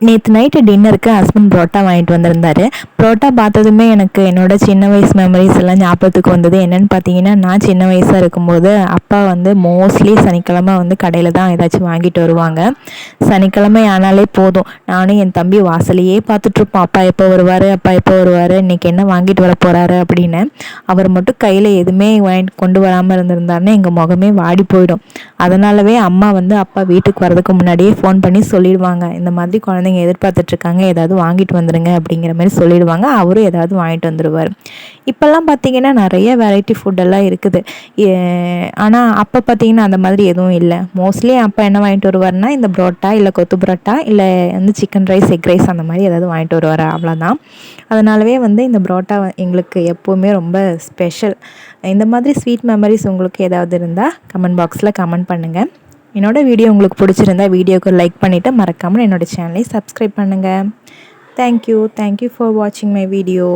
நேற்று நைட்டு டின்னருக்கு ஹஸ்பண்ட் புரோட்டா வாங்கிட்டு வந்திருந்தாரு. புரோட்டா பார்த்ததுமே எனக்கு என்னோட சின்ன வயசு மெமரிஸ் எல்லாம் ஞாபகத்துக்கு வந்தது. என்னென்னு பார்த்தீங்கன்னா, நான் சின்ன வயசாக இருக்கும்போது அப்பா வந்து மோஸ்ட்லி சனிக்கிழமை வந்து கடையில் தான் ஏதாச்சும் வாங்கிட்டு வருவாங்க. சனிக்கிழமை ஆனாலே போதும், நானும் என் தம்பி வாசலையே பார்த்துட்ருப்போம். அப்பா எப்போ வருவார், அப்பா எப்போ வருவார், இன்றைக்கி என்ன வாங்கிட்டு வர போகிறாரு அப்படின்னு. அவர் மட்டும் கையில் எதுவுமே வாங்கிட்டு கொண்டு வராமல் இருந்திருந்தாருன்னு எங்கள் முகமே வாடி போயிடும். அதனாலவே அம்மா வந்து அப்பா வீட்டுக்கு வரதுக்கு முன்னாடியே ஃபோன் பண்ணி சொல்லிடுவாங்க, இந்த மாதிரி குழந்தைங்க எதிர்பார்த்துட்ருக்காங்க, ஏதாவது வாங்கிட்டு வந்துடுங்க அப்படிங்கிற மாதிரி சொல்லிடுவாங்க. அவரும் ஏதாவது வாங்கிட்டு வந்துடுவார். இப்போல்லாம் பார்த்தீங்கன்னா நிறைய வெரைட்டி ஃபுட்டெல்லாம் இருக்குது. ஆனால் அப்போ பார்த்தீங்கன்னா அந்த மாதிரி எதுவும் இல்லை. மோஸ்ட்லி அப்போ என்ன வாங்கிட்டு வருவார்னா, இந்த புரோட்டா இல்லை கொத்து புரோட்டா இல்லை வந்து சிக்கன் ரைஸ், எக் ரைஸ் அந்த மாதிரி ஏதாவது வாங்கிட்டு வருவார், அவ்வளோதான். அதனாலவே வந்து இந்த புரோட்டா எங்களுக்கு எப்போவுமே ரொம்ப ஸ்பெஷல். இந்த மாதிரி ஸ்வீட் மெமரிஸ் உங்களுக்கு ஏதாவது இருந்தால் கமெண்ட் பாக்ஸில் கமெண்ட் பண்ணுங்கள். என்னோடய வீடியோ உங்களுக்கு பிடிச்சிருந்தா வீடியோக்கு லைக் பண்ணிவிட்டு மறக்காமல் என்னோடய சேனலை சப்ஸ்கிரைப் பண்ணுங்கள். தேங்க்யூ ஃபார் வாட்சிங் மை வீடியோ.